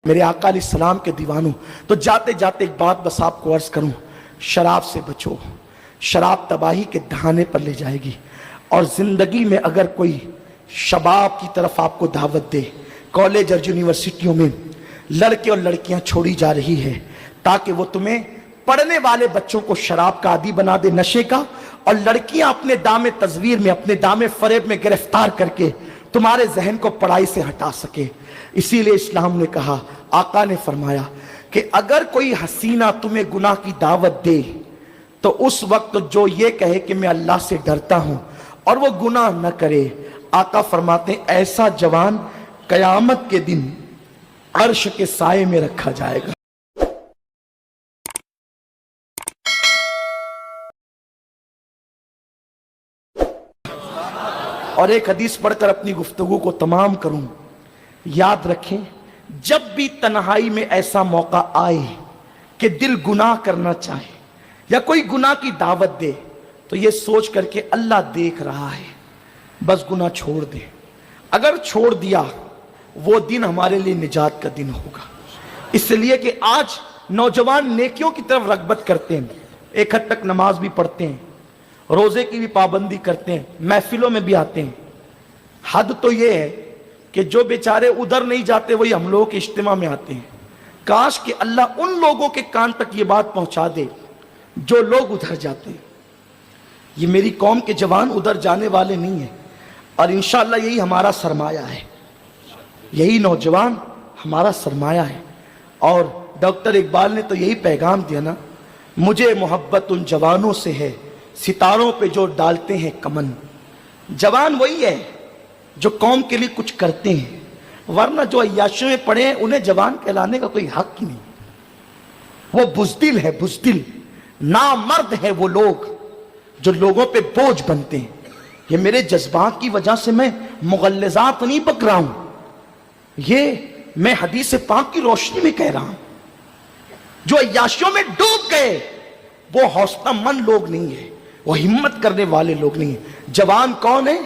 میرے آقا علیہ السلام کے دیوانوں، تو جاتے جاتے ایک بات بس آپ کو عرض کروں، شراب سے بچو۔ شراب تباہی کے دہانے پر لے جائے گی۔ اور زندگی میں اگر کوئی شباب کی طرف آپ کو دعوت دے، کالج اور یونیورسٹیوں میں لڑکے اور لڑکیاں چھوڑی جا رہی ہے تاکہ وہ تمہیں پڑھنے والے بچوں کو شراب کا عادی بنا دے، نشے کا، اور لڑکیاں اپنے دام تزویر میں، اپنے دام فریب میں گرفتار کر کے تمہارے ذہن کو پڑھائی سے ہٹا سکے۔ اسی لیے اسلام نے کہا، آقا نے فرمایا کہ اگر کوئی حسینہ تمہیں گناہ کی دعوت دے تو اس وقت جو یہ کہے کہ میں اللہ سے ڈرتا ہوں اور وہ گناہ نہ کرے، آقا فرماتے ہیں ایسا جوان قیامت کے دن عرش کے سائے میں رکھا جائے گا۔ اور ایک حدیث پڑھ کر اپنی گفتگو کو تمام کروں۔ یاد رکھیں، جب بھی تنہائی میں ایسا موقع آئے کہ دل گناہ کرنا چاہے یا کوئی گناہ کی دعوت دے تو یہ سوچ کر کے اللہ دیکھ رہا ہے، بس گناہ چھوڑ دے۔ اگر چھوڑ دیا وہ دن ہمارے لیے نجات کا دن ہوگا۔ اس لیے کہ آج نوجوان نیکیوں کی طرف رغبت کرتے ہیں، ایک حد تک نماز بھی پڑھتے ہیں، روزے کی بھی پابندی کرتے ہیں، محفلوں میں بھی آتے ہیں۔ حد تو یہ ہے کہ جو بیچارے ادھر نہیں جاتے وہی ہم لوگوں کے اجتماع میں آتے ہیں۔ کاش کہ اللہ ان لوگوں کے کان تک یہ بات پہنچا دے جو لوگ ادھر جاتے ہیں۔ یہ میری قوم کے جوان ادھر جانے والے نہیں ہیں، اور انشاءاللہ یہی ہمارا سرمایہ ہے، یہی نوجوان ہمارا سرمایہ ہے۔ اور ڈاکٹر اقبال نے تو یہی پیغام دیا نا، مجھے محبت ان جوانوں سے ہے ستاروں پہ جو ڈالتے ہیں کمن۔ جوان وہی ہے جو قوم کے لیے کچھ کرتے ہیں، ورنہ جو عیاشیوں میں پڑے ہیں انہیں جوان کہلانے کا کوئی حق ہی نہیں۔ وہ بزدل ہے، بزدل نامرد ہے وہ لوگ جو لوگوں پہ بوجھ بنتے ہیں۔ یہ میرے جذبات کی وجہ سے میں مغلظات نہیں بک رہا ہوں، یہ میں حدیث پاک کی روشنی میں کہہ رہا ہوں۔ جو عیاشیوں میں ڈوب گئے وہ حوصلہ مند لوگ نہیں ہیں، وہ ہمت کرنے والے لوگ نہیں ہیں۔ جوان کون ہے؟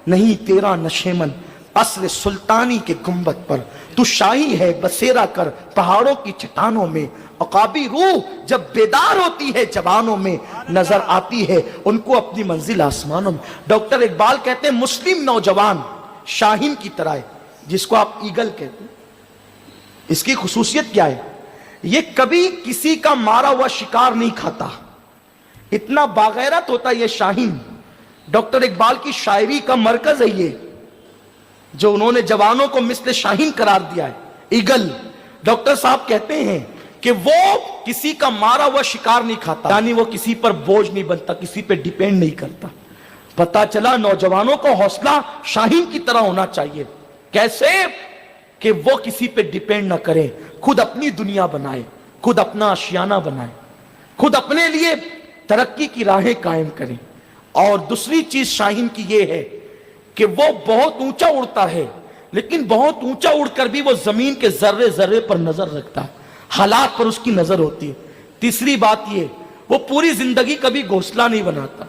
نہیں تیرا نشیمن اصل سلطانی کے گنبد پر، تو شاہی ہے بسیرا کر پہاڑوں کی چٹانوں میں۔ عقابی روح جب بیدار ہوتی ہے جوانوں میں، نظر آتی ہے ان کو اپنی منزل آسمانوں میں۔ ڈاکٹر اقبال کہتے ہیں مسلم نوجوان شاہین کی طرح ہے، جس کو آپ ایگل کہتے ہیں۔ اس کی خصوصیت کیا ہے؟ یہ کبھی کسی کا مارا ہوا شکار نہیں کھاتا، اتنا باغیرت ہوتا ہے یہ شاہین۔ ڈاکٹر اقبال کی شاعری کا مرکز ہے یہ، جو انہوں نے جوانوں کو مثل شاہین قرار دیا ہے، ایگل۔ ڈاکٹر صاحب کہتے ہیں کہ وہ کسی کا مارا ہوا شکار نہیں کھاتا، یعنی وہ کسی پر بوجھ نہیں بنتا، کسی پہ ڈیپینڈ نہیں کرتا۔ پتا چلا نوجوانوں کو حوصلہ شاہین کی طرح ہونا چاہیے۔ کیسے؟ کہ وہ کسی پہ ڈیپینڈ نہ کریں، خود اپنی دنیا بنائے، خود اپنا آشیانہ بنائے، خود اپنے لیے ترقی کی راہیں قائم کریں۔ اور دوسری چیز شاہین کی یہ ہے کہ وہ بہت اونچا اڑتا ہے، لیکن بہت اونچا اڑ کر بھی وہ زمین کے ذرے ذرے پر نظر رکھتا ہے، حالات پر اس کی نظر ہوتی ہے۔ تیسری بات یہ، وہ پوری زندگی کبھی گھونسلہ نہیں بناتا،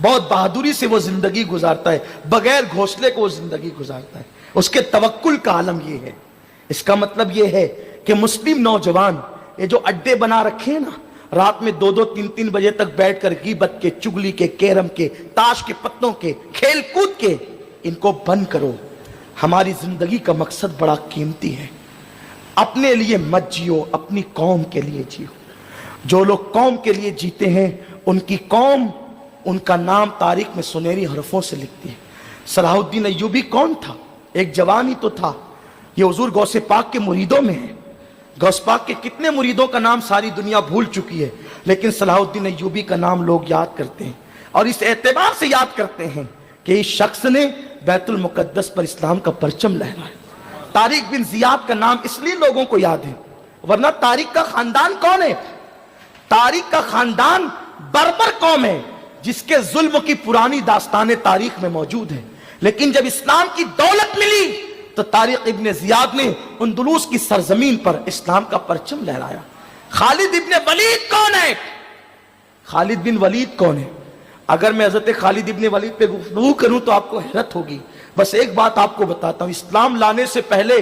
بہت بہادری سے وہ زندگی گزارتا ہے، بغیر گھونسلے کو وہ زندگی گزارتا ہے۔ اس کے توکل کا عالم یہ ہے۔ اس کا مطلب یہ ہے کہ مسلم نوجوان یہ جو اڈے بنا رکھے ہیں نا، رات میں 2-2 3-3 بجے تک بیٹھ کر غیبت کے، چگلی کے، کیرم کے، تاش کے پتوں کے، کھیل کود کے، ان کو بند کرو۔ ہماری زندگی کا مقصد بڑا قیمتی ہے، اپنے لیے مت جیو، اپنی قوم کے لیے جیو۔ جو لوگ قوم کے لیے جیتے ہیں ان کی قوم، ان کا نام تاریخ میں سنہری حرفوں سے لکھتی ہے۔ صلاح الدین ایوبی کون تھا؟ ایک جوان ہی تو تھا۔ یہ حضور غوث پاک کے مریدوں میں ہے۔ غوث پاک کے کتنے مریدوں کا نام ساری دنیا بھول چکی ہے، لیکن صلاح الدین ایوبی کا نام لوگ یاد کرتے ہیں، اور اس اعتبار سے یاد کرتے ہیں کہ اس شخص نے بیت المقدس پر اسلام کا پرچم لہرایا۔ طارق بن زیاد کا نام اس لیے لوگوں کو یاد ہے، ورنہ طارق کا خاندان کون ہے؟ طارق کا خاندان بربر قوم ہے جس کے ظلم کی پرانی داستانیں تاریخ میں موجود ہیں، لیکن جب اسلام کی دولت ملی تو طارق ابن زیاد نے اندلس کی سرزمین پر اسلام کا پرچم لہرایا۔ خالد ابن ولید کون ہے؟ خالد بن ولید کون ہے؟ اگر میں حضرت خالد ابن ولید پہ گفتگو کروں تو آپ کو حیرت ہوگی۔ بس ایک بات آپ کو بتاتا ہوں، اسلام لانے سے پہلے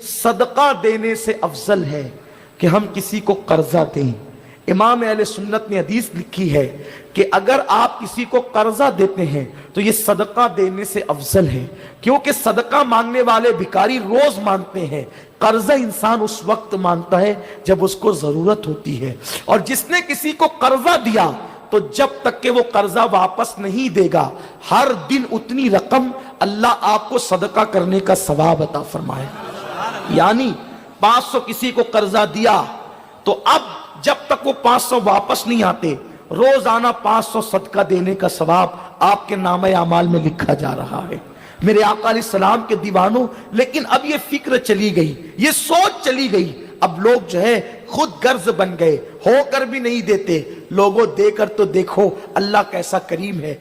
صدقہ دینے سے افضل ہے کہ ہم کسی کو قرضہ دیں۔ امام اہل سنت نے حدیث لکھی ہے کہ اگر آپ کسی کو قرضہ دیتے ہیں تو یہ صدقہ دینے سے افضل ہے، کیونکہ صدقہ مانگنے والے بھکاری روز مانگتے ہیں، قرضہ انسان اس وقت مانگتا ہے جب اس کو ضرورت ہوتی ہے۔ اور جس نے کسی کو قرضہ دیا تو جب تک کہ وہ قرضہ واپس نہیں دے گا، ہر دن اتنی رقم اللہ آپ کو صدقہ کرنے کا ثواب عطا فرمائے۔ یعنی 500 کسی کو قرضہ دیا تو اب جب تک وہ 500 واپس نہیں آتے، روزانہ 500 صدقہ دینے کا ثواب آپ کے نامہ اعمال میں لکھا جا رہا ہے۔ میرے آقا علیہ السلام کے دیوانوں، لیکن اب یہ فکر چلی گئی، یہ سوچ چلی گئی، اب لوگ جو ہے خود غرض بن گئے، ہو کر بھی نہیں دیتے۔ لوگوں دے کر تو دیکھو اللہ کیسا کریم ہے۔